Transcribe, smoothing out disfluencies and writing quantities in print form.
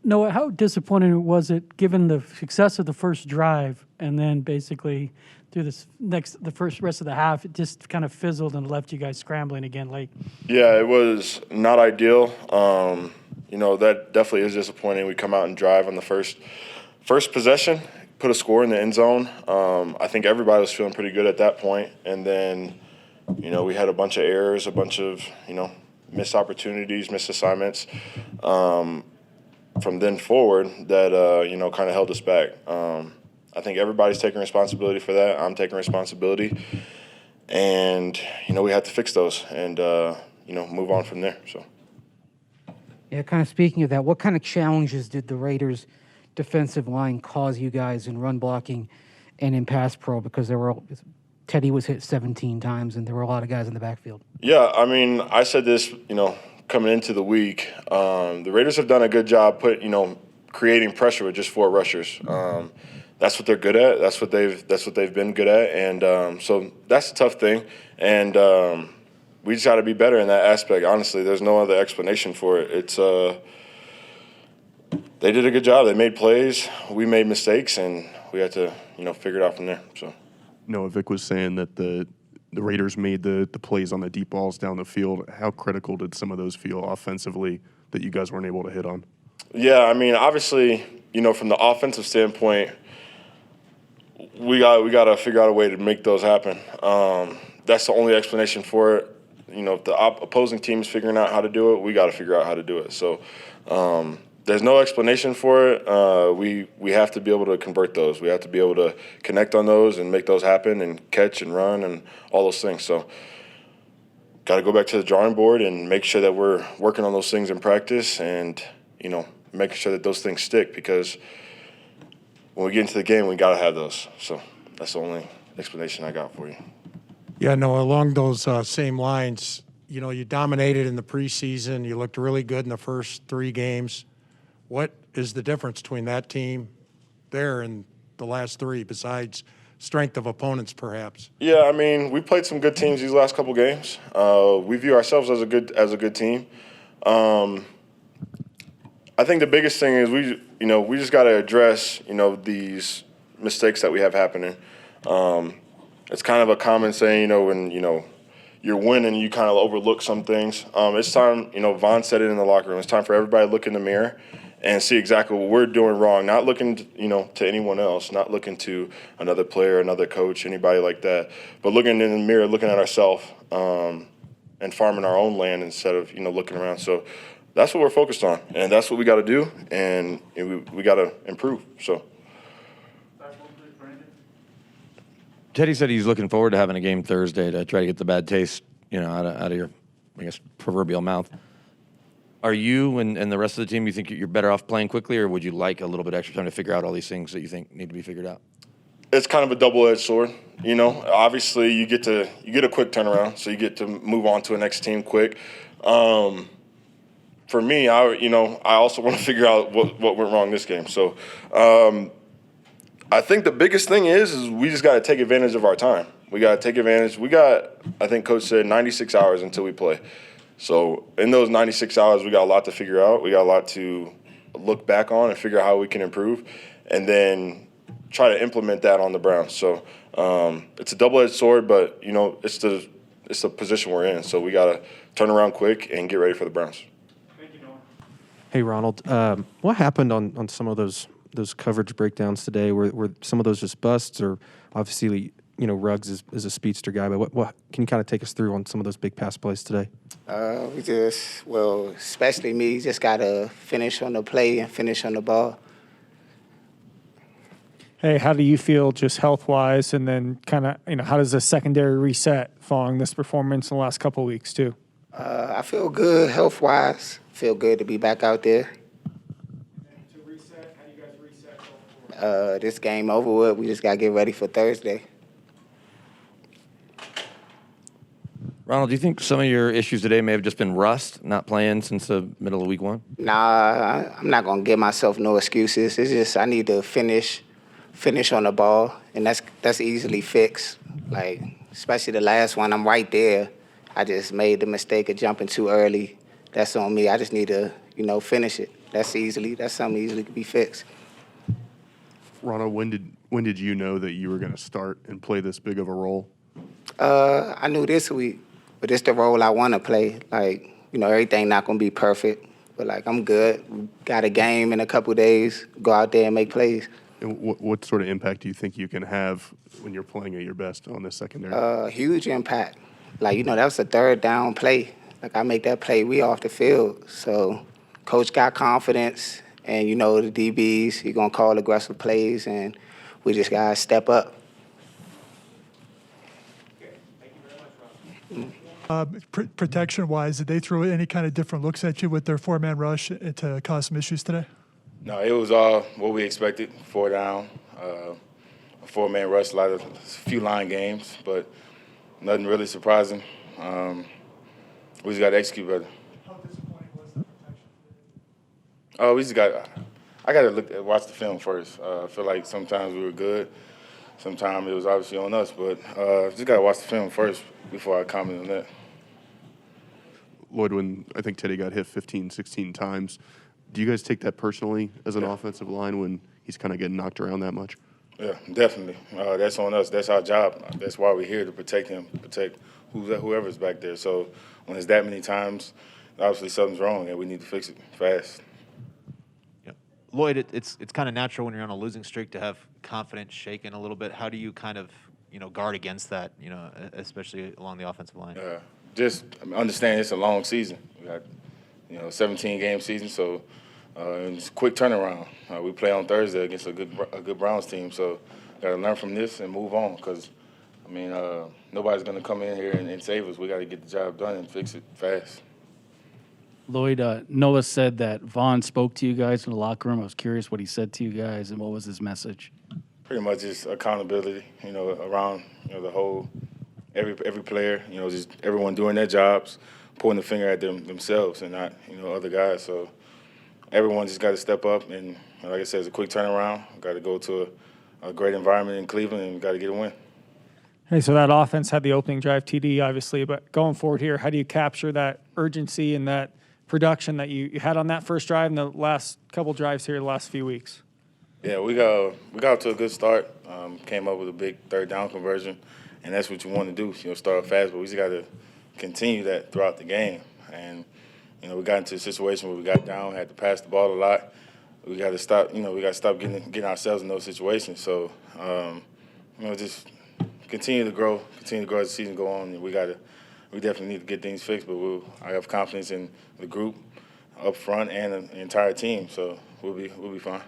Noah, how disappointing was it, given the success of the first drive, and then basically through the rest of the half, it just kind of fizzled and left you guys scrambling again late? Yeah, it was not ideal. That definitely is disappointing. We come out and drive on the first possession, put a score in the end zone. I think everybody was feeling pretty good at that point, and then we had a bunch of errors, a bunch of missed opportunities, missed assignments. From then forward, that kind of held us back. I think everybody's taking responsibility for that. I'm taking responsibility, and we had to fix those and move on from there. So. Yeah, kind of speaking of that, what kind of challenges did the Raiders' defensive line cause you guys in run blocking and in pass pro? Because Teddy was hit 17 times, and there were a lot of guys in the backfield. Yeah, I mean, I said this, coming into the week. The Raiders have done a good job creating pressure with just 4 rushers. That's what they're good at. That's what they've been good at, and so that's a tough thing. And we just got to be better in that aspect. Honestly, there's no other explanation for it. It's they did a good job. They made plays. We made mistakes, and we had to figure it out from there. So. Noah, Vic was saying that the Raiders made the plays on the deep balls down the field. How critical did some of those feel offensively that you guys weren't able to hit on? Yeah, I mean, obviously, from the offensive standpoint, we got to figure out a way to make those happen. That's the only explanation for it. If the opposing team's figuring out how to do it, we got to figure out how to do it. So there's no explanation for it. We have to be able to convert those. We have to be able to connect on those and make those happen and catch and run and all those things. So got to go back to the drawing board and make sure that we're working on those things in practice and, making sure that those things stick, because when we get into the game, we got to have those. So that's the only explanation I got for you. Yeah, no, along those same lines, you dominated in the preseason. You looked really good in the first 3 games. What is the difference between that team there and the last 3, besides strength of opponents, perhaps? Yeah, I mean, we played some good teams these last couple games. We view ourselves as a good team. I think the biggest thing is we just got to address these mistakes that we have happening. It's kind of a common saying, when you're winning, you kind of overlook some things. It's time, Vaughn said it in the locker room. It's time for everybody to look in the mirror and see exactly what we're doing wrong. Not looking, to anyone else, not looking to another player, another coach, anybody like that, but looking in the mirror, looking at ourselves, and farming our own land instead of looking around. So that's what we're focused on, and that's what we got to do, and we got to improve. So. Teddy said he's looking forward to having a game Thursday to try to get the bad taste, out of your, I guess, proverbial mouth. Are you and the rest of the team, you think you're better off playing quickly, or would you like a little bit extra time to figure out all these things that you think need to be figured out? It's kind of a double-edged sword. Obviously you get a quick turnaround, so you get to move on to a next team quick. For me, I also want to figure out what went wrong this game. So. I think the biggest thing is we just got to take advantage of our time. We got to take advantage. I think Coach said 96 hours until we play. So in those 96 hours, we got a lot to figure out. We got a lot to look back on and figure out how we can improve, and then try to implement that on the Browns. So it's a double-edged sword, but, it's the position we're in. So we got to turn around quick and get ready for the Browns. Thank you, Noah. Hey, Ronald. What happened on some of those coverage breakdowns today? Were some of those just busts, or obviously, Ruggs is a speedster guy, but what can you kind of take us through on some of those big pass plays today? Especially me, just got to finish on the play and finish on the ball. Hey, how do you feel just health-wise, and then kind of, how does the secondary reset following this performance in the last couple of weeks too? I feel good health-wise. Feel good to be back out there. This game over with. We just got to get ready for Thursday. Ronald, do you think some of your issues today may have just been rust, not playing since the middle of week 1? Nah, I'm not going to give myself no excuses. It's just I need to finish on the ball, and that's easily fixed. Like, especially the last one, I'm right there. I just made the mistake of jumping too early. That's on me. I just need to, finish it. that's something easily could be fixed. Ronald, when did you know that you were going to start and play this big of a role? I knew this week, but it's the role I want to play. Like, everything not gonna be perfect, but like I'm good. Got a game in a couple days. Go out there and make plays. And what sort of impact do you think you can have when you're playing at your best on this secondary? Huge impact. Like, that was a third down play. Like, I make that play, we off the field. So, coach got confidence, and the DBs, he gonna call aggressive plays, and we just gotta step up. Protection-wise, did they throw any kind of different looks at you with their four-man rush to cause some issues today? No, it was all what we expected. 4 down, a 4-man rush, a few line games, but nothing really surprising. We just got to execute better. How disappointing was the protection? Oh, I got to watch the film first. I feel like sometimes we were good. Sometimes it was obviously on us, but just got to watch the film first before I comment on that. Lloyd, when I think Teddy got hit 15, 16 times, do you guys take that personally as an offensive line when he's kind of getting knocked around that much? Yeah, definitely. That's on us. That's our job. That's why we're here, to protect him, protect whoever's back there. So when it's that many times, obviously something's wrong, and we need to fix it fast. Yeah. Lloyd, it's kind of natural when you're on a losing streak to have confidence shaken a little bit. How do you kind of guard against that, especially along the offensive line? Just understand it's a long season. We got 17-game season, so it's a quick turnaround. We play on Thursday against a good Browns team, so got to learn from this and move on. Because nobody's going to come in here and save us. We got to get the job done and fix it fast. Lloyd, Noah said that Vaughn spoke to you guys in the locker room. I was curious what he said to you guys and what was his message. Pretty much just accountability, around the whole every player, just everyone doing their jobs, pointing the finger at themselves and not other guys. So everyone just got to step up, and like I said, it's a quick turnaround. Got to go to a great environment in Cleveland, and got to get a win. Hey, so that offense had the opening drive TD, obviously, but going forward here, how do you capture that urgency and that production that you had on that first drive and the last couple drives here the last few weeks? Yeah, we got to a good start. Came up with a big third down conversion, and that's what you want to do. Start fast, but we just got to continue that throughout the game. And we got into a situation where we got down, had to pass the ball a lot. We got to stop. We got to stop getting ourselves in those situations. So, just continue to grow as the season go on. And we definitely need to get things fixed. But I have confidence in the group up front and the entire team. So we'll be fine.